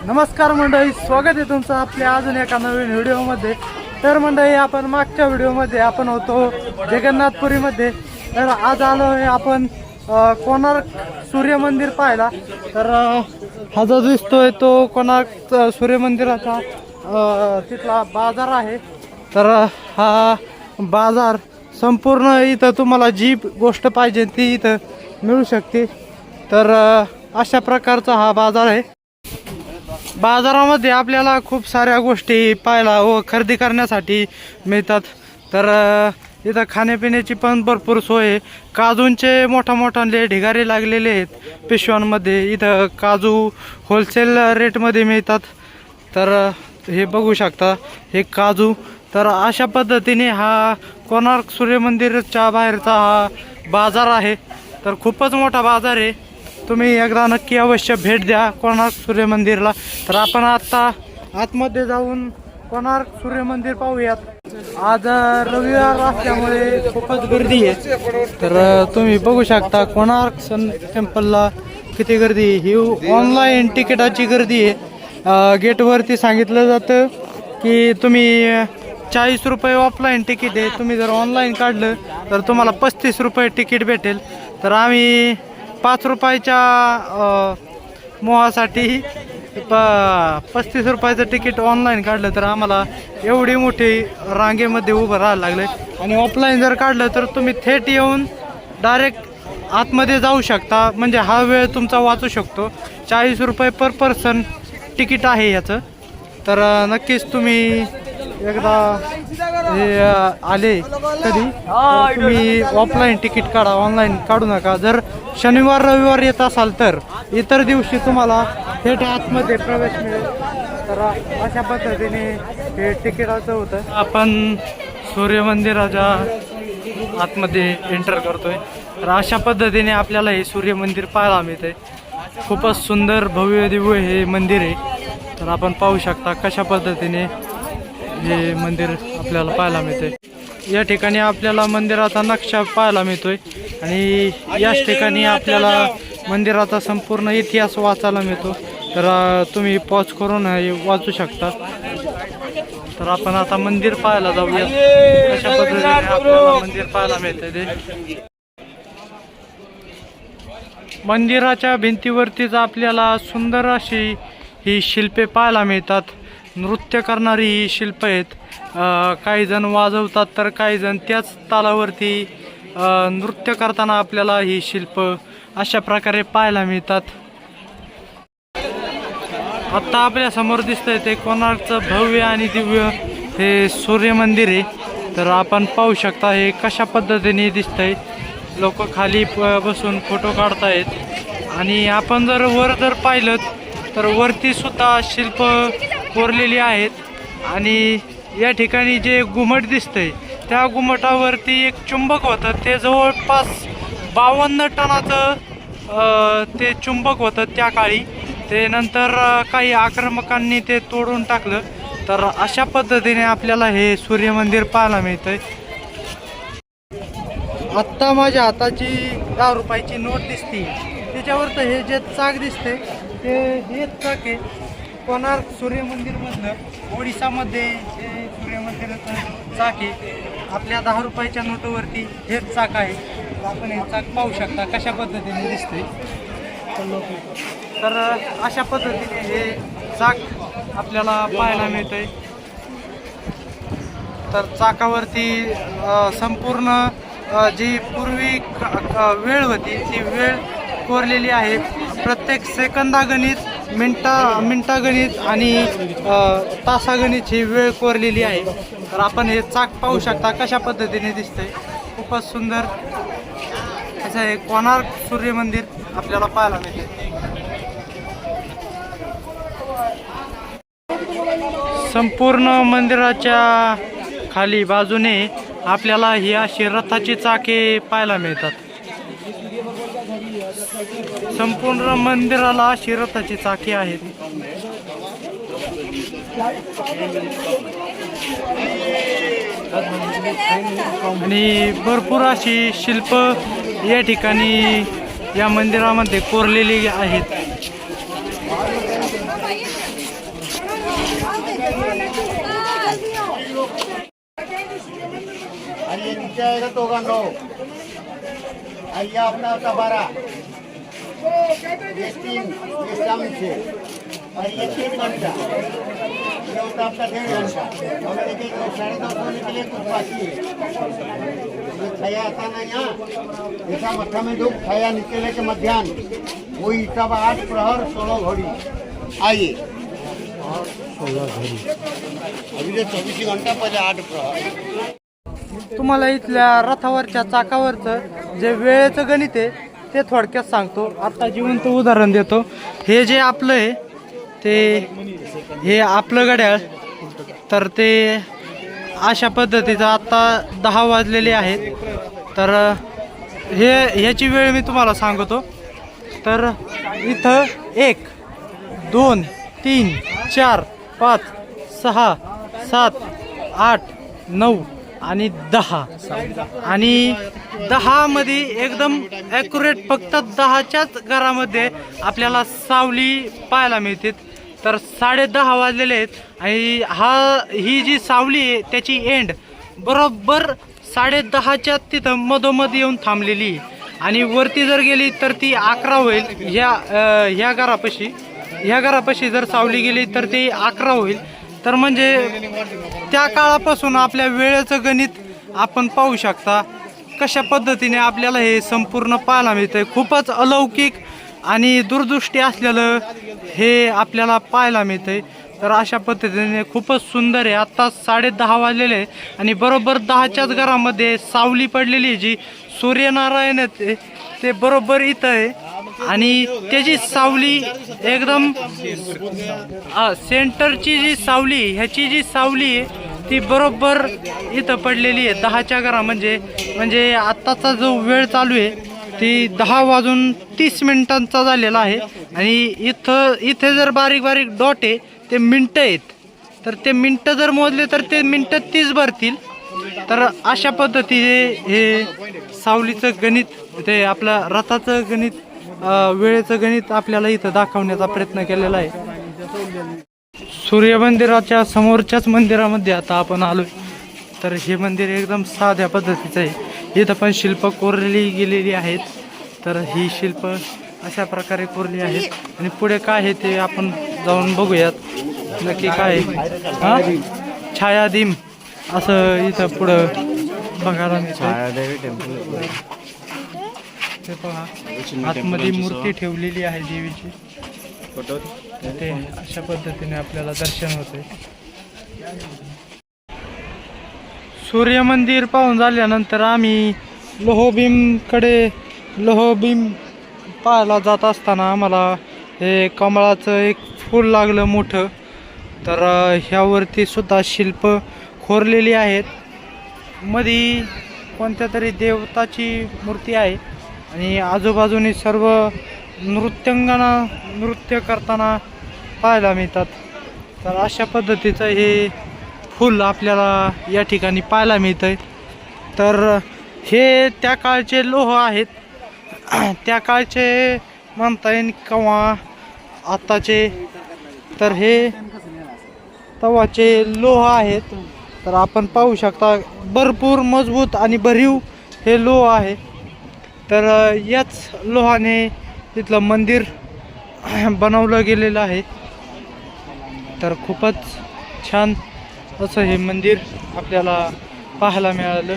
नमस्कार मंडळी, स्वागत आहे तुमचं आपल्या अजून एका नवीन व्हिडिओमध्ये। तर मंडळी, आपण मागच्या व्हिडिओमध्ये आपण होतो जगन्नाथपुरीमध्ये। तर आज आलो आहे आपण कोणार्क सूर्य मंदिर पाहायला। तर हा जो दिसतोय तो कोणार्क सूर्य मंदिराचा तिथला बाजार आहे। तर हा बाजार संपूर्ण इथं तुम्हाला जी गोष्ट पाहिजे ती इथं मिळू शकते। तर अशा प्रकारचा हा बाजार आहे। बाजारामध्ये आपल्याला खूप साऱ्या गोष्टी पाहायला व खरेदी करण्यासाठी मिळतात। तर इथं खाण्यापिण्याची पण भरपूर सोय आहे। काजूंचे मोठे ढिगारे लागलेले आहेत पिशव्यांमध्ये। इथं काजू होलसेल रेटमध्ये मिळतात। तर हे बघू शकता, हे काजू। तर अशा पद्धतीने हा कोणार्क सूर्य मंदिरच्या बाहेरचा हा बाजार आहे। तर खूपच मोठा बाजार आहे। तुम्ही एकदा नक्की अवश्य भेट द्या कोणार्क सूर्य मंदिरला। तर आपण आता आतमध्ये जाऊन कोणार्क सूर्य मंदिर पाहूयात। आज रविवार असल्यामुळे खूपच गर्दी आहे। तर तुम्ही बघू शकता कोणार्क सन टेम्पलला किती गर्दी आहे। ही ऑनलाईन तिकिटाची गर्दी आहे। गेटवरती सांगितलं जातं की तुम्ही 40 रुपये ऑफलाईन तिकीट आहे, तुम्ही जर ऑनलाईन काढलं तर तुम्हाला 35 रुपये तिकीट भेटेल। तर आम्ही 5 रुपयाच्या मोहासाठी 35 रुपयाचं तिकीट ऑनलाईन काढलं तर आम्हाला एवढी मोठी रांगेमध्ये उभं राहायला लागलं। आणि ऑफलाईन जर काढलं तर तुम्ही थेट येऊन डायरेक्ट आतमध्ये जाऊ शकता, म्हणजे हा वेळ तुमचा वाचू शकतो। 40 रुपये पर पर्सन तिकीट आहे याचं। तर नक्कीच तुम्ही एकदा हे आले कधी तुम्ही ऑफलाईन तिकीट काढा, ऑनलाईन काढू नका। जर शनिवार रविवार येत असाल तर इतर दिवशी तुम्हाला थेट आतमध्ये प्रवेश मिळेल। तर अशा पद्धतीने हे तिकिटाचं होतं। आपण सूर्य मंदिराच्या आतमध्ये एंटर करतोय। तर अशा पद्धतीने आपल्याला हे सूर्य मंदिर पाहायला मिळते। खूपच सुंदर भव्य दिव्य हे मंदिर आहे। तर आपण पाहू शकता कशा पद्धतीने हे मंदिर आपल्याला पाहायला मिळते। या ठिकाणी आपल्याला मंदिराचा नक्षा पाहायला मिळतोय आणि याच ठिकाणी आपल्याला मंदिराचा संपूर्ण इतिहास वाचायला मिळतो। तर तुम्ही पॉज करून वाचू शकता। तर आपण आता मंदिर पाहायला जाऊया कशा पद्धतीने आपल्याला मंदिर पाहायला मिळते ते। मंदिराच्या भिंतीवरतीच आपल्याला सुंदर अशी ही शिल्पे पाहायला मिळतात। नृत्य करणारी ही शिल्प आहेत। काही जण वाजवतात तर काही जण त्याच तालावरती नृत्य करताना आपल्याला ही शिल्प अशा प्रकारे पाहायला मिळतात। आता आपल्या समोर दिसतंय ते कोणार्कचं भव्य आणि दिव्य हे सूर्य मंदिर आहे। तर आपण पाहू शकता हे कशा पद्धतीने दिसतंय। लोक खाली बसून फोटो काढतायत आणि आपण जर पाहिलं तर वरती सुद्धा शिल्प कोरलेली आहेत। आणि या ठिकाणी जे घुमट दिसतंय त्या घुमटावरती एक चुंबक होतं, ते जवळपास 52 टनाचं ते चुंबक होतं त्या काळी। ते नंतर काही आक्रमकांनी ते तोडून टाकलं। तर अशा पद्धतीने आपल्याला हे सूर्य मंदिर पाहायला मिळतंय। आत्ता माझ्या हाताची 10 रुपयाची नोट दिसते, त्याच्यावरचं हे जे चाक दिसते ते हेच चाक आहे कोणार्क सूर्य मंदिरमधलं। ओडिसामध्ये हे सूर्य मंदिराचं चाक आहे। आपल्या 10 रुपयाच्या नोटवरती हेच चाक आहे। आपण हे चाक पाहू शकता कशा पद्धतीने दिसते। तर अशा पद्धतीने हे चाक आपल्याला पाहायला मिळतंय। तर चाकावरती संपूर्ण जी पूर्वी वेळ होती ती वेळ कोरलेली आहे। प्रत्येक सेकंदागणित मिनिटागणित आणि तासागणित ही वेळ कोरलेली आहे। तर आपण हे चाक पाहू शकता कशा पद्धतीने दिसतंय। खूपच सुंदर असं हे कोणार्क सूर्य मंदिर आपल्याला पाहायला मिळते। संपूर्ण मंदिराच्या खाली बाजूने आपल्याला ही अशी रथाची चाके पाहायला मिळतात। संपूर्ण मंदिराला अशी रथाची चाके आहेत। आणि भरपूर अशी शिल्प या ठिकाणी या मंदिरामध्ये कोरलेली आहेत। ये नीचे आएगा तो होगा 9 और ये अपना होता 12 ये 3 ये शाम से और ये 3 घंटा ये होता आपका 1.5 घंटा और देखिए 2:30 होने के लिए कुछ बाकी है ये खाया आता ना यहाँ ऐसा मत्था में जो खाया निकले के मध्याह्न वही सब 8 प्रहर 16 घड़ी आइए 16 घड़ी अभी जो 24 घंटा पहले 8 प्रहर तुम्हाला इथल्या रथावरच्या चाकावरचं जे वेळेचं गणित आहे ते थोडक्यात सांगतो. आता जिवंत उदाहरण देतो. हे जे आपलं आहे ते हे आपलं घड्याळ तर ते अशा पद्धतीचं आत्ता 10 वाजलेले आहेत. तर ह्याची वेळ मी तुम्हाला सांगतो. तर इथं 1 2 3 4 5 6 7 8 9 आणि 10 आणि 10 मध्ये एकदम ॲक्युरेट फक्त 10च्याच घरामध्ये आपल्याला सावली पाहायला मिळते. तर 10:30 वाजलेले आहेत आणि ही जी सावली आहे त्याची एंड बरोबर 10:30च्या तिथं मधोमध येऊन थांबलेली आहे. आणि वरती जर गेली तर ती 11 होईल. ह्या घरापाशी जर सावली गेली तर ती 11 होईल. तर म्हणजे त्या काळापासून आपल्या वेळेचं गणित आपण पाहू शकता कशा पद्धतीने आपल्याला हे संपूर्ण पाहायला मिळतंय. खूपच अलौकिक आणि दूरदृष्टी असलेलं हे आपल्याला पाहायला मिळतंय. तर अशा पद्धतीने खूपच सुंदर आहे. आत्ता 10:30 वाजलेले आहे आणि बरोबर 10च्याच घरामध्ये सावली पडलेली आहे. जी सूर्यनारायण ते बरोबर इथं आहे आणि त्याची सावली एकदम सेंटरची जी सावली ह्याची जी सावली आहे ती बरोबर इथं पडलेली आहे 10च्या घरा म्हणजे आत्ताचा जो वेळ चालू आहे ती 10:30 झालेला आहे. आणि इथे जर बारीक बारीक डॉट आहे ते मिनटं आहेत. तर ते मिनटं जर मोजले तर ते मिनटं 30 भरतील. तर अशा पद्धतीने हे सावलीचं गणित ते आपल्या रथाचं गणित वेळेचं गणित आपल्याला इथं दाखवण्याचा प्रयत्न केलेला आहे. सूर्य मंदिराच्या समोरच्याच मंदिरामध्ये आता आपण आलोय. तर हे मंदिर एकदम साध्या पद्धतीचं आहे. इथं पण शिल्प कोरली गेलेली आहेत. तर ही शिल्प अशा प्रकारे कोरली आहेत आणि पुढे काय आहे ते आपण जाऊन बघूयात नक्की काय आहे. छायादीम असं इथं पुढं बघायला मिळतं. ते पहा आतमध्ये मूर्ती ठेवलेली आहे देवीची. ते अशा पद्धतीने आपल्याला दर्शन होते. सूर्य मंदिर पाहून झाल्यानंतर आम्ही लोहबीम पाहायला जात असताना आम्हाला हे कमळाचं एक फूल लागलं मोठं. तर ह्यावरती सुद्धा शिल्प कोरलेली आहेत. मध्ये कोणत्या तरी देवताची मूर्ती आहे आणि आजूबाजूने सर्व नृत्यांगना नृत्य करताना पाहायला मिळतात. तर अशा पद्धतीचं हे फूल आपल्याला या ठिकाणी पाहायला मिळतंय. तर हे त्या काळचे लोह आहेत. त्या काळचे म्हणता येईल किंवा आताचे. तर हे तवाचे लोह आहेत. तर आपण पाहू शकता भरपूर मजबूत आणि भरीव हे लोह आहे. तर याच लोहाने तिथलं मंदिर बनवलं गेलेलं आहे. तर खूपच छान असं हे मंदिर आपल्याला पाहायला मिळालं.